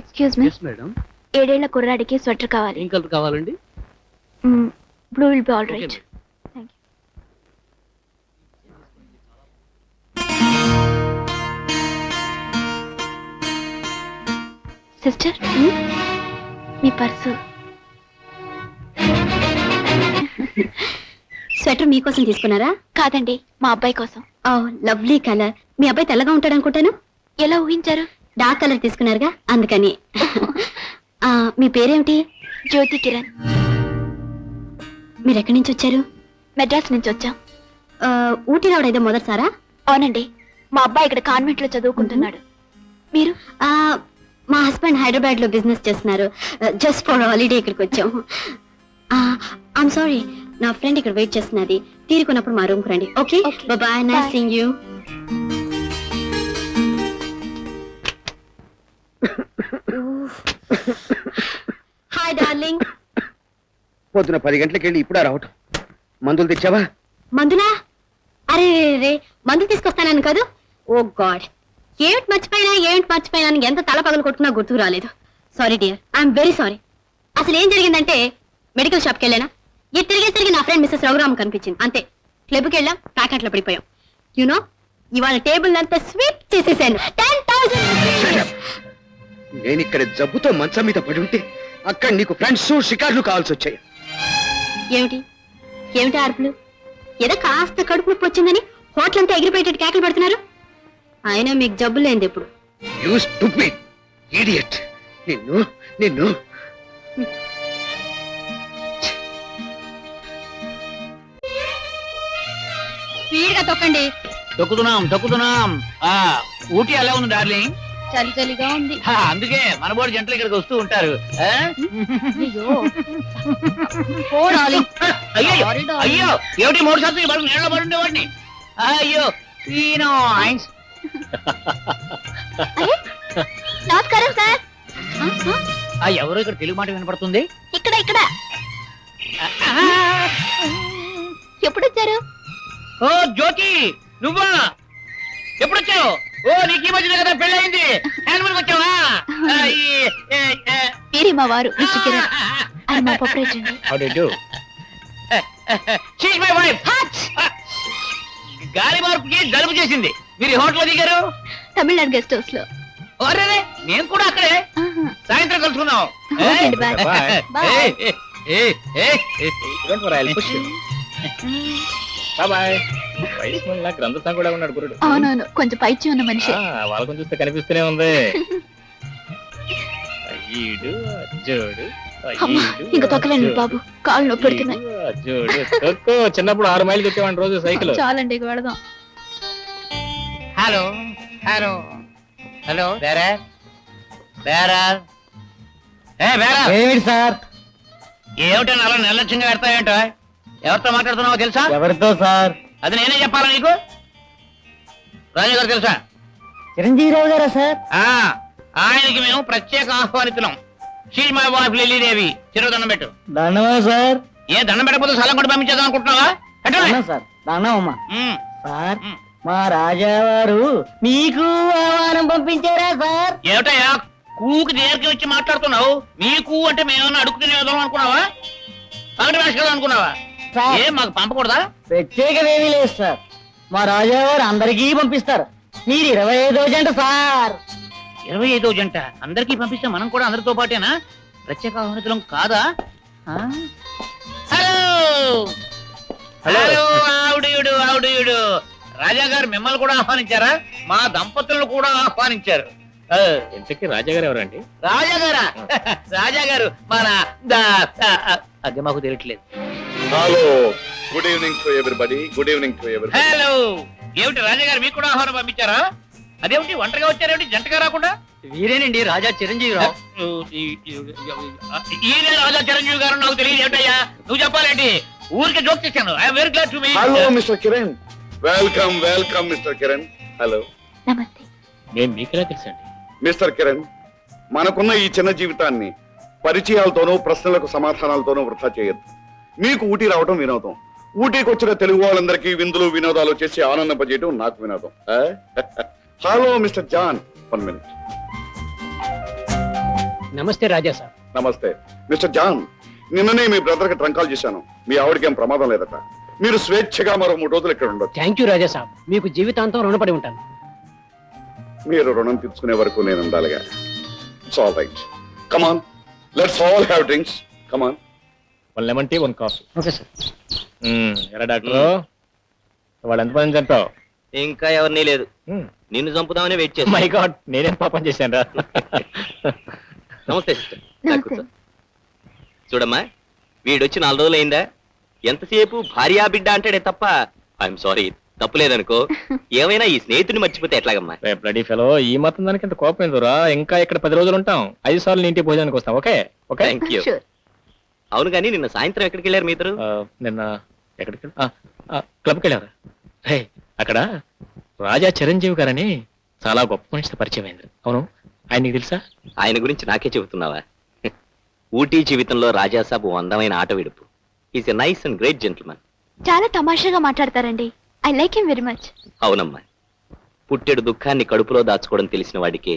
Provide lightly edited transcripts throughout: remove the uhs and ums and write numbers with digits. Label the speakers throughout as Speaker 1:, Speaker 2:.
Speaker 1: Excuse me,
Speaker 2: madam
Speaker 1: 7 ఏళ్ల కుర్రాడికి sweater కావాలి.
Speaker 2: ఏం కలర్ కావాలండి?
Speaker 1: Blue will be all right. Thank you. Sister, me purse.
Speaker 3: Sweater మీకోసం తీసుకున్నారా?
Speaker 1: కాదండి, మా అబ్బాయి కోసం.
Speaker 3: Oh lovely colour. మీ అబ్బాయి తెల్లగా ఉంటాడు అనుకుంటాను.
Speaker 1: ఎలా ఊహించారు?
Speaker 3: డార్క్ కలర్ తీసుకున్నారుగా అందుకని. మీ పేరేమిటి?
Speaker 1: జ్యోతి కిరణ్.
Speaker 3: మీరు ఎక్కడి నుంచి వచ్చారు?
Speaker 1: మెడ్రాస్ నుంచి వచ్చాం.
Speaker 3: ఊటీ రావడం ఏదో మొదటిసారా?
Speaker 1: అవునండి, మా అబ్బాయి ఇక్కడ కాన్వెంట్ లో చదువుకుంటున్నాడు. మీరు?
Speaker 3: మా హస్బెండ్ హైదరాబాద్ లో బిజినెస్ చేస్తున్నారు. జస్ట్ ఫర్ హాలిడే ఇక్కడికి వచ్చాం. ఐఎమ్ సారీ, నా ఫ్రెండ్ ఇక్కడ వెయిట్ చేస్తున్నది. తీరుకున్నప్పుడు మా రూమ్ కు రండి. Okay bye. Nice seeing you. Hi darling.
Speaker 4: పొద్దున 10 గంటలకు వెళ్ళి ఇప్పుడు రావటం. మందులు తెచ్చావా?
Speaker 3: మందులా? అరే రే, మందులు తీసుకొస్తానని కాదు. ఓ గాడ్, ఏమిటి మర్చిపోయినా ఎంత తల పగలు కొట్టుకున్నా గుర్తుకు రాలేదు. Sorry dear, I'm very sorry. అసలు ఏం జరిగిందంటే మెడికల్ షాప్కి వెళ్ళానా, ఇది తిరిగి నా ఫ్రెండ్ మిస్సెస్ రఘురామ్ కనిపించింది. అంతే, క్లబ్కి వెళ్ళాం, ప్యాకెట్లో పడిపోయాం. యూనో, ఇవాళ టేబుల్ అంతా స్వీప్ చేసేసాను. 10,000.
Speaker 4: నేను ఇక్కడ జబ్బుతో మంచం మీద పడి ఉంటే అక్కడ నీకు ఫ్రెండ్స్ షికార్లు కావాల్సి వచ్చాయి.
Speaker 3: ఏమిటి అరుపులు? ఏదో కాస్త కడుపు నొప్పి వచ్చిందని హోటల్ అంతా ఎగిరిపోయేటట్టు కేకలు పెడుతున్నారు. అయినా మీకు జబ్బు లేనిది ఎప్పుడు?
Speaker 4: You stupid idiot. నిన్ను
Speaker 3: స్పీడ్ గా తొక్కండి.
Speaker 2: తొక్కుతున్నాం. ఊటీ ఎలా ఉంది డార్లింగ్?
Speaker 1: చలిగా ఉంది.
Speaker 2: అందుకే మన బోర్డు జంటలు ఇక్కడికి వస్తూ ఉంటారు. అయ్యో ఏమిటి 3 శాతం బడుగు నీళ్ళ పడుండేవాడిని. అయ్యో
Speaker 1: నమస్కారం సార్.
Speaker 2: ఎవరో ఇక్కడ తెలుగు మాట వినపడుతుంది.
Speaker 1: ఇక్కడ ఎప్పుడు వచ్చారు?
Speaker 2: ఓ జ్యోతి, నువ్వా? ఎప్పుడొచ్చావు? ఓ నీకు ఈ మధ్యన కదా పెళ్ళయింది. వచ్చావా?
Speaker 1: మీరే మా వారు మిస్టర్ కిరణ్. ఆయన మా ప్రొపరేటర్.
Speaker 2: గాలి మార్పుకి జలుబు చేసింది. మీరు హోటల్ దిగారు?
Speaker 1: తమిళనాడు గెస్ట్ హౌస్ లో.
Speaker 2: నేను కూడా అక్కడే. సాయంత్రం కలుసుకుందాం.
Speaker 1: అవునవును, కొంచెం పైచి ఉన్న మనిషి.
Speaker 2: వాళ్ళని చూస్తే కనిపిస్తూనే ఉంది.
Speaker 1: ఇంకా తొక్కలేండి బాబు, కాళ్ళు నొప్పి పెడుతున్నాయి.
Speaker 2: చిన్నప్పుడు 6 మైళ్ళు తెచ్చేవాడి రోజు సైకిల్.
Speaker 1: చాలండి, వెళదాం.
Speaker 2: Hello hello hello
Speaker 4: sir.
Speaker 2: ఏమిటో అలా నిర్లక్ష్యంగా పెడతావేంటో? ఎవరితో మాట్లాడుతున్నావో తెలుసా?
Speaker 4: ఎవరితో సార్?
Speaker 2: అది నేనే చెప్పాలా నీకు? రాజు గారు తెలుసా?
Speaker 4: చిరంజీవిరావు గారా సార్?
Speaker 2: ఆయనకి మేము ప్రత్యేక ఆహ్వానితున్నాం. She my wife Lillydevi. చిరు దండం పెట్టు.
Speaker 4: దండమా సార్?
Speaker 2: ఏ దండం పెట్టకపోతే సలం కూడా పంపించేద్దాం అనుకుంటున్నావా?
Speaker 4: సార్ దండమ్మా. సార్, మా రాజావారు మీకు ఆహ్వానం పంపించారా సార్?
Speaker 2: ఏమిటయ్యా కూకి దేనికి వచ్చి మాట్లాడుతున్నావు? మీకు అంటే మేమన్నా అడుగుతున్న అనుకున్నావా? పగటి వేసుకెళ్ళాం అనుకున్నావా? ఏం మాకు పంపకూడదా?
Speaker 4: ప్రత్యేకమేమీ లేదు సార్, మా రాజావారు అందరికీ పంపిస్తారు. మీరు 25వ జంట సార్.
Speaker 2: 25వ జంట అందరికీ పంపిస్తే మనం కూడా అందరితో పాటేనా? ప్రత్యేక ఆహ్వానితులం కాదా? హలో హలో ఆవిడయుడు రాజా గారు మిమ్మల్ని కూడా ఆహ్వానించారా? మా దంపతులను కూడా ఆహ్వానించారు.
Speaker 5: ఇంతకీ రాజాగారు ఎవరండి?
Speaker 2: రాజాగారు మన అది మాకు తెలియట్లేదు.
Speaker 6: Hello, good evening to everybody.
Speaker 2: Hello, ఏమిటి రాజాగారు మీకు కూడా ఆహ్వానం పంపించారా? అదేమిటి ఒంటరిగా వచ్చారేమిటి, జంటగా రాకుండా?
Speaker 4: వీరేనండి రాజా చిరంజీవిరావు.
Speaker 2: ఈయన రాజా చిరంజీవి గారు. నాకు తెలియదు ఏమిటయ్యా, నువ్వు చెప్పాలేంటి? ఊరికి జోక్ చేశాను. I'm very glad to meet.
Speaker 6: Hello mister Kiran. Welcome mister Kiran. Hello.
Speaker 1: నమస్తే.
Speaker 5: నేను మీకెలా తెలుసండి?
Speaker 6: మిస్టర్ కిరణ్, మనకున్న ఈ చిన్న జీవితాన్ని పరిచయాలతోనూ ప్రశ్నలకు సమాధానాలతోనూ వృధా చేయొద్దు. మీకు ఊటీ రావడం వినోదం. ఊటీకి వచ్చిన తెలుగు వాళ్ళందరికీ విందులు వినోదాలు చేసి ఆనందింపజేయడం నాకు వినోదం. Hello mister John, 1 minute.
Speaker 7: నమస్తే రాజా సార్.
Speaker 6: నమస్తే మిస్టర్ జాన్. నిన్ననే మీ బ్రదర్ కి ట్రంక్ కాల్ చేశాను. మీ ఆవిడకి ఏం ప్రమాదం లేదట. మీరు స్వేచ్ఛగా మరో 3 రోజులు ఇక్కడ ఉండొచ్చు.
Speaker 7: థ్యాంక్ యూ రాజా సాబ్, మీకు జీవితాంతం రుణపడి ఉంటాను.
Speaker 6: మీరు రుణం తీర్చుకునే వరకు నేను ఉండాలిగా. It's all right. Come on, let's all have drinks. Come on.
Speaker 5: 1 lemon tea 1 coffee.
Speaker 7: Okay sir.
Speaker 5: ఎరా డాక్టర్, వాళ్ళు ఎంతమంది చంపావు?
Speaker 8: ఇంకా ఎవరినీ లేదు. నిన్ను చంపుదామని వెయిట్ చేస్తా.
Speaker 5: మై గాడ్, నేనేం పాపం చేశాను రా.
Speaker 8: నమస్తే సిస్టర్. కూర్చో. చూడమ్మా, వీడొచ్చి 4 రోజులు అయిందా? ఎంతసేపు భార్యా బిడ్డ అంటాడే తప్ప ఐఎమ్ సారీ తప్పులేదనుకో. ఏమైనా ఈ స్నేహితుడిని మర్చిపోతే ఎట్లాగమ్మా?
Speaker 5: బ్లడీ ఫెలో, ఈ మాత్రం దానికి ఎంత కోపం ఎందురా? ఇంకా ఇక్కడ 10 రోజులు ఉంటాం. 5 సార్లు ఇంటికి భోజనానికి వస్తాం. Okay okay.
Speaker 8: Thank you. అవును కానీ నిన్న సాయంత్రం ఎక్కడికి వెళ్ళారు మీ ఇద్దరు?
Speaker 5: నిన్న ఎక్కడికి క్లబ్కి వెళ్ళారా? రే, అక్కడ రాజా చిరంజీవి గారని చాలా గొప్ప మనిషితో పరిచయం అయింది. అవును, ఆయన నీకు తెలుసా?
Speaker 8: ఆయన గురించి నాకే చెబుతున్నావా? ఊటీ జీవితంలో రాజాసాబు అందమైన ఆట విడుపు. Is a nice and great gentleman.
Speaker 1: చాలా తమాషాగా మాట్లాడతారండి. I like him very much.
Speaker 8: అవునమ్మా, పుట్టెడు దుఃఖాన్ని కడుపులో దాచుకోవడం తెలిసిన వాడికే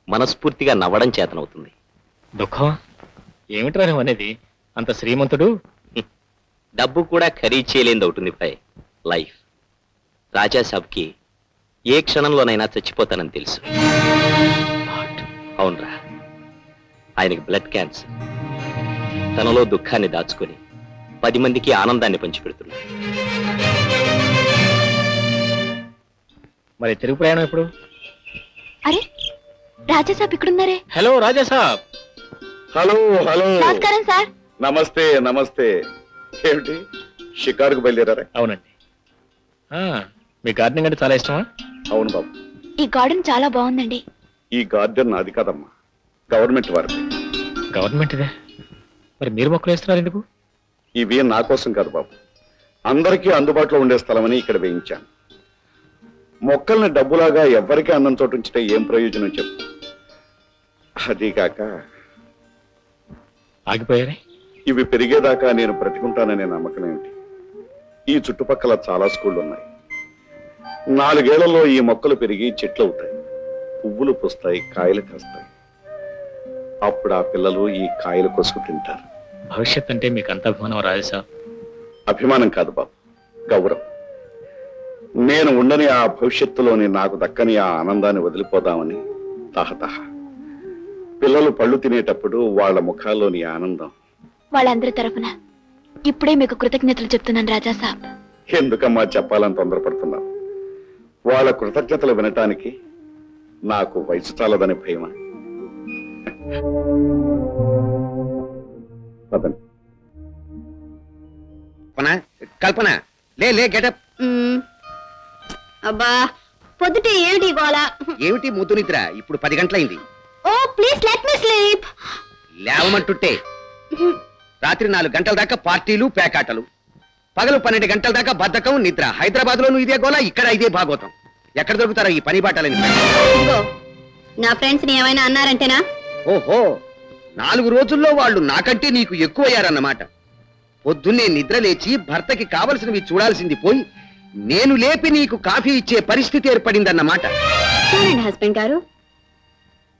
Speaker 8: మనస్ఫూర్తిగా నవ్వడం చేతనవుతుంది.
Speaker 5: దుఃఖం ఏమిట్రా నువ్వు అనేది? అంత శ్రీమంతుడు.
Speaker 8: డబ్బు కూడా ఖరీదు చేయలేనిది అవుతుంది భాయ్ లైఫ్. రాజాసాబ్కి ఏ క్షణంలోనైనా చచ్చిపోతానని తెలుసు. అవునరా, ఆయనకి బ్లడ్ క్యాన్సర్. తనలో దుఃఖాన్ని దాచుకొని 10 మందికి ఆనందాన్ని పంచిపెడుతున్నాడు.
Speaker 5: మరి తిరుగు ప్రయాణం ఎప్పుడు?
Speaker 1: అరే, రాజా సాబ్ ఇక్కడున్నారే.
Speaker 5: Hello Raja Saab.
Speaker 6: Hello hello.
Speaker 1: నమస్కారం సార్.
Speaker 6: నమస్తే నమస్తే. ఏమిటి షికారుకు బయలుదేరారా?
Speaker 5: అవునండి. మీ గార్డెనింగ్ అంటే చాలా ఇష్టమా?
Speaker 6: అవును బాబు.
Speaker 1: ఈ గార్డెన్ చాలా బాగుందండి.
Speaker 6: ఈ గార్డెన్ నాది కాదమ్మా, గవర్నమెంట్ వారిది.
Speaker 5: గవర్నమెంట్ ఇదే. మరి మీరు మొక్కలు వేస్తున్నారు ఎందుకు?
Speaker 6: ఇవి నా కోసం కాదు బాబు, అందరికీ అందుబాటులో ఉండే స్థలమని ఇక్కడ వేయించాను. మొక్కల్ని డబ్బులాగా ఎవ్వరికీ అందం చోటు ఉంచితే ఏం ప్రయోజనం చెప్పు. అది కాక
Speaker 5: ఆగిపోయారే.
Speaker 6: ఇవి పెరిగేదాకా నేను బ్రతికుంటాననే నమ్మకం ఏమిటి? ఈ చుట్టుపక్కల చాలా స్కూళ్ళు ఉన్నాయి. 4 ఏళ్లలో ఈ మొక్కలు పెరిగి చెట్లు అవుతాయి, పువ్వులు పూస్తాయి, కాయలు కాస్తాయి. అప్పుడు ఆ పిల్లలు ఈ కాయలు కోసుకు తింటారు.
Speaker 5: భవిష్యత్ అంటే మీకు అంత అభిమానం రాజా సాబ్?
Speaker 6: అభిమానం కాదు బాబు, గౌరవం. నేను ఉండని ఆ భవిష్యత్తులోని నాకు దక్కని ఆ ఆనందాన్ని వదిలిపోదామని తహతహ. పిల్లలు పళ్ళు తినేటప్పుడు వాళ్ళ ముఖాల్లోని ఆనందం.
Speaker 1: వాళ్ళందరి తరఫున ఇప్పుడే మీకు కృతజ్ఞతలు చెప్తున్నాను రాజా సాబ్.
Speaker 6: ఎందుకమ్మా చెప్పాలని తొందరపడుతున్నావు? వాళ్ళ కృతజ్ఞతలు వినటానికి నాకు వయసు చాలదని భయమా? పదండి.
Speaker 8: కల్పన లే గెటప్.
Speaker 3: అబ్బా, పొద్దుటే ఏమిటి గోళ?
Speaker 8: ఏమిటి ముద్దు నిద్ర? ఇప్పుడు 10 గంటలైంది.
Speaker 3: ఓ ప్లీజ్ లెట్ మీ స్లీప్.
Speaker 8: లేవమంటుంటే రాత్రి 4 గంటల దాకా పార్టీలు పేకాటలు, పగలు 12 గంటల దాకా బద్ధకం నిద్ర. హైదరాబాద్ లోను ఇదే గోల, ఇక్కడ ఇదే భాగవతం. ఎక్కడ దొరుకుతారో ఈ పని బాటలని?
Speaker 3: ఇదిగో, నా ఫ్రెండ్స్ ని ఏమైనా అన్నారంటేనా?
Speaker 8: ఓహో, 4 రోజుల్లో వాళ్ళు నాకంటే నీకు ఎక్కువయ్యారన్నమాట. పొద్దున్నే నిద్ర లేచి భర్తకి కావలసినవి చూడాల్సింది పోయి నేను లేపి నీకు కాఫీ ఇచ్చే పరిస్థితి ఏర్పడిందన్నమాట.
Speaker 3: చూడండి హస్బెండ్ గారు,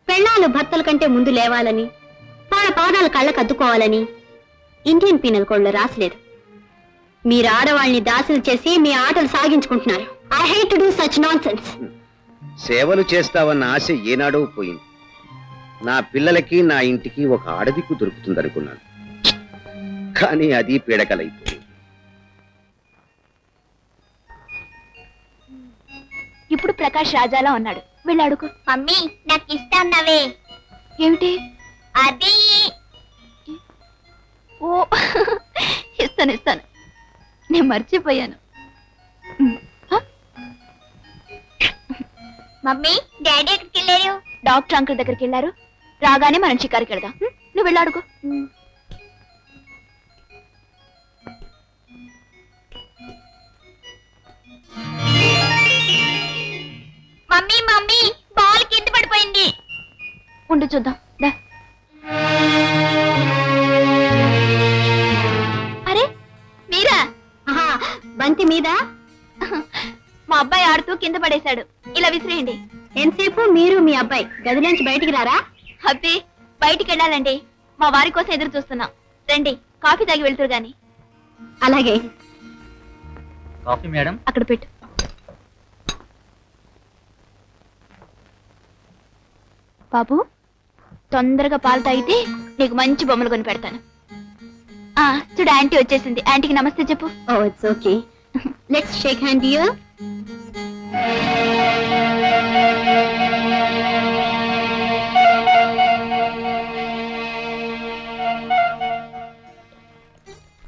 Speaker 3: పెళ్ళాలు భర్తల కంటే ముందు లేవాలని, వాళ్ళ పాదాలు కళ్ళకు అద్దుకోవాలని ఇండియన్ పీనల్ కోడ్ లో రాసలేదు. మీరు ఆడవాళ్ళని దాసులు చేసి మీ ఆటలు సాగించుకుంటున్నారు. I hate to do such nonsense.
Speaker 8: సేవలు చేస్తావన్న ఆశ ఏనాడో పోయింది. నా పిల్లలకి నా ఇంటికి ఒక ఆడదిక్కు దొరుకుతుందనుకున్నాను, కానీ అది పీడకలైపోయింది.
Speaker 1: ఇప్పుడు ప్రకాష్ రాజాలా ఉన్నాడు. వెళ్ళి అడుగు.
Speaker 3: మమ్మీ, నాకు ఇస్తాన్నవే.
Speaker 1: ఏమిటి
Speaker 3: అది?
Speaker 1: ఓ ఇస్తాను ఇస్తాను, నేను మర్చిపోయాను.
Speaker 3: మమ్మీ, డాడీ ఎక్కడికి వెళ్ళారు?
Speaker 1: డాక్టర్ అంకుల్ దగ్గరికి వెళ్ళారు. రాగానే మనం షికారుకి వెళ్దాం. నువ్వు వెళ్ళి అడుగు.
Speaker 3: మమ్మీ మమ్మీ, బాల్ కింద పడిపోయింది.
Speaker 1: ఉండు చూద్దాం. దా. అరే మీరా?
Speaker 3: బంతి మీద
Speaker 1: మా అబ్బాయి ఆడుతూ కింద పడేశాడు. ఇలా విసిరేయండి.
Speaker 3: ఎంతసేపు మీరు మీ అబ్బాయి గదిలోంచి బయటికి రారా?
Speaker 1: అబ్బే, బయటికి వెళ్ళాలండి. మా వారి కోసం ఎదురు చూస్తున్నాం. రండి, కాఫీ తాగి వెళ్తురు గాని.
Speaker 3: అలాగే.
Speaker 7: Coffee madam.
Speaker 1: అక్కడ పెట్టు. బాబు, తొందరగా పాలు తాగితే నీకు మంచి బొమ్మలు కొని పెడతాను. చూడు, ఆంటీ వచ్చేసింది. ఆంటీకి నమస్తే చెప్పు.
Speaker 3: Oh it's okay. Let's shake hand dear.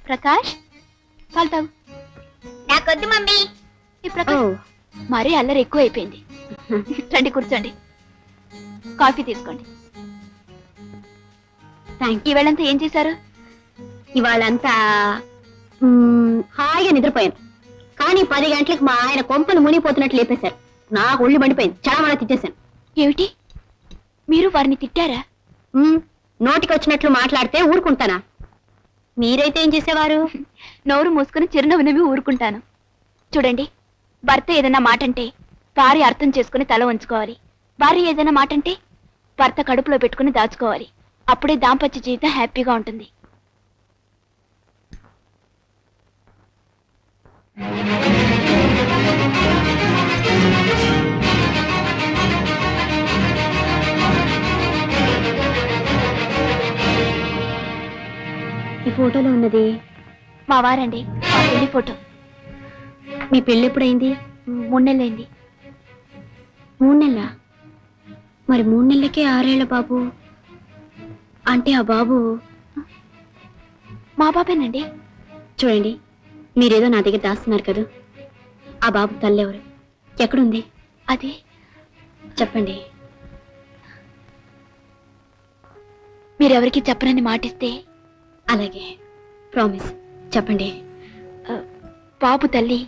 Speaker 1: Prakash, పాలు తాగు.
Speaker 3: నాకొద్దు మమ్మీ.
Speaker 1: ఈ ప్రకాష్, మరీ అల్లరి ఎక్కువ అయిపోయింది. రండి, కూర్చోండి. కాఫీ తీసుకోండి.
Speaker 3: Thank you.
Speaker 1: ఈవేళంతా ఏం చేశారు?
Speaker 3: ఇవాళంతా హాయిగా నిద్రపోయాను. కానీ 10 గంటలకు మా ఆయన కొంపలు మునిగిపోతున్నట్లు లేపేశారు. నాకు ఒళ్ళు మండిపోయింది. చాలా తిట్టేశాను.
Speaker 1: ఏమిటి, మీరు వారిని తిట్టారా?
Speaker 3: నోటికి వచ్చినట్లు మాట్లాడితే ఊరుకుంటానా? మీరైతే ఏం చేసేవారు?
Speaker 1: నోరు మూసుకుని చిరునవ్వు నవ్వి ఊరుకుంటాను. చూడండి, భర్త ఏదైనా మాటంటే భార్య అర్థం చేసుకుని తల వంచుకోవాలి. భార్య ఏదైనా మాటంటే భర్త కడుపులో పెట్టుకుని దాచుకోవాలి. అప్పుడే దాంపత్య జీవితం హ్యాపీగా ఉంటుంది.
Speaker 3: ఈ ఫోటోలో ఉన్నది
Speaker 1: మా వారండి, మా పెళ్లి ఫోటో.
Speaker 3: మీ పెళ్ళి ఎప్పుడైంది?
Speaker 1: 3 నెలలైంది.
Speaker 3: 3 నెలల? మరి 3 నెలలకే 6 ఏళ్ల బాబు అంటే ఆ బాబు
Speaker 1: మా బాబేనండి.
Speaker 3: చూడండి, మీరేదో నా దగ్గర దాస్తున్నారు కదా. ఆ బాబు తల్లెవరు? ఎక్కడుంది?
Speaker 1: అది
Speaker 3: చెప్పండి.
Speaker 1: మీరెవరికి చెప్పనని మాటిస్తే.
Speaker 3: అలాగే, ప్రామిస్. చెప్పండి.
Speaker 1: బాబు తల్లి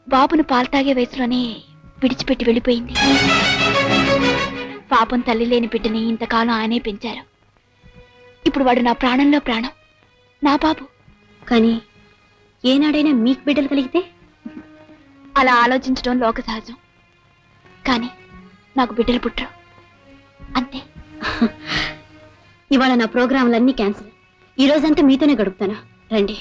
Speaker 1: బాబును పాలు తాగే వయసులోనే విడిచిపెట్టి వెళ్ళిపోయింది. పాపం తల్లి లేని బిడ్డని ఇంతకాలం ఆయనే పెంచారు. ఇప్పుడు వాడు నా ప్రాణంలో ప్రాణం, నా బాబు.
Speaker 3: కానీ ఏనాడైనా మీకు బిడ్డలు కలిగితే?
Speaker 1: అలా ఆలోచించడం లోక సహజం. కానీ నాకు బిడ్డలు పుట్టరు, అంతే.
Speaker 3: ఇవాళ నా ప్రోగ్రాంలన్నీ క్యాన్సిల్. ఈ రోజంతా మీతోనే గడుపుతాను. రండి.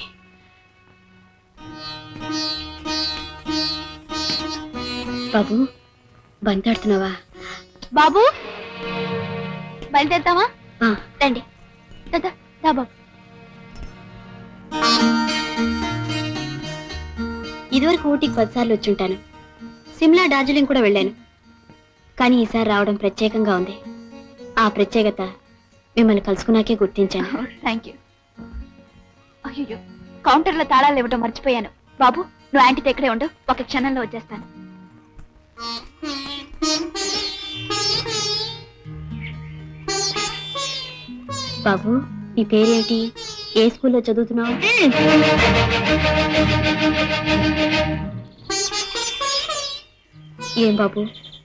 Speaker 3: బాబు, బంతాడుతున్నావా?
Speaker 1: బాబు, బయలుదేరుతావా?
Speaker 3: ఆ,
Speaker 1: రండి. దా, దా, దా బాబు.
Speaker 3: ఇదివరకు ఊటీకి 10 సార్లు వచ్చుంటాను. సిమ్లా, డార్జిలింగ్ కూడా వెళ్ళాను. కానీ ఈసారి రావడం ప్రత్యేకంగా ఉంది. ఆ ప్రత్యేకత మిమ్మల్ని కలుసుకున్నాకే గుర్తించాను.
Speaker 1: Thank you. అయ్యో, కౌంటర్లో తాళాలు ఇవ్వటం మర్చిపోయాను. బాబు, నువ్వు ఆంటీతో ఇక్కడే ఉండు, ఒక క్షణంలో వచ్చేస్తాను.
Speaker 3: బాబు, నీ పేరేంటి? ఏ స్కూల్లో చదువుతున్నావు? ఏం బాబు,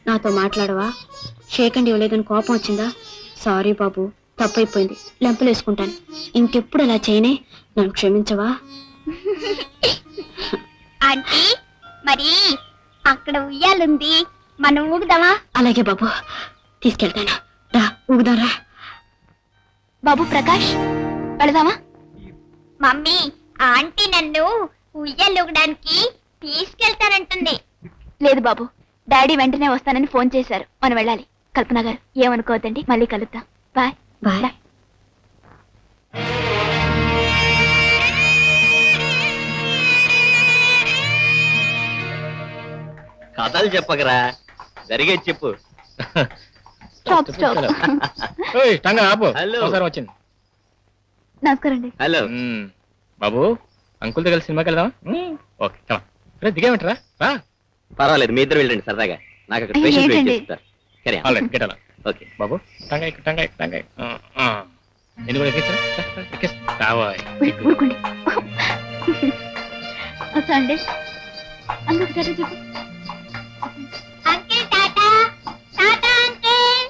Speaker 3: నాతో మాట్లాడవా? షేక్ అండ్ ఇవ్వలేదని కోపం వచ్చిందా? సారీ బాబు, తప్పైపోయింది. లెంపలేసుకుంటాను. ఇంకెప్పుడు అలా చేయనే. నన్ను క్షమించవా?
Speaker 1: ఆంటీ, మరి అక్కడ ఉయ్యాలుంది, మనం ఊగుదామా?
Speaker 3: అలాగే బాబు, తీసుకెళ్తాను. రా, ఊగుదారా.
Speaker 1: బాబు ప్రకాష్, వెళదామా?
Speaker 9: మమ్మీ, ఆంటీ నన్ను ఉయ్యాలూగడానికి తీసుకెళ్తానంటుంది.
Speaker 1: లేదు బాబు, డాడీ వెంటనే వస్తానని ఫోన్ చేశారు. మనం వెళ్ళాలి. కల్పన గారు, ఏమనుకోవద్దండి, మళ్ళీ కలుద్దాం. Bye
Speaker 3: bye.
Speaker 8: కథలు చెప్పకరా, జరిగేది చెప్పు.
Speaker 1: Stop stop.
Speaker 5: ఓయ్, టంగా ఆపు.
Speaker 8: హలో.
Speaker 5: ఒకసారి వచ్చింది.
Speaker 1: నమస్కారం అండి.
Speaker 8: హలో.
Speaker 5: బాబు, అంకుల్తో కలిసి సినిమాకి వెళ్దామా? ఓకే, కమా. రే, దిగేమంటారా? రా.
Speaker 8: పర్వాలేదు, మీ ఇద్దరు వెళ్ళండి సరదాగా. నాకు అక్కడ
Speaker 1: అయ్యో,
Speaker 8: పేషెంట్ వెయిట్
Speaker 1: ఏంటండి?
Speaker 8: చేస్తారు. సరే,
Speaker 5: ఆల్రైట్, గెట్ అలా.
Speaker 8: ఓకే.
Speaker 5: బాబు, టంగా ఎక్కు, టంగా ఎక్కు, టంగా ఎక్కు. నేను కూడా ఎక్కిస్తా. రావాయ్.
Speaker 1: ఊరుకోండి. వస్తా అండి. అందరూ చెప్పు.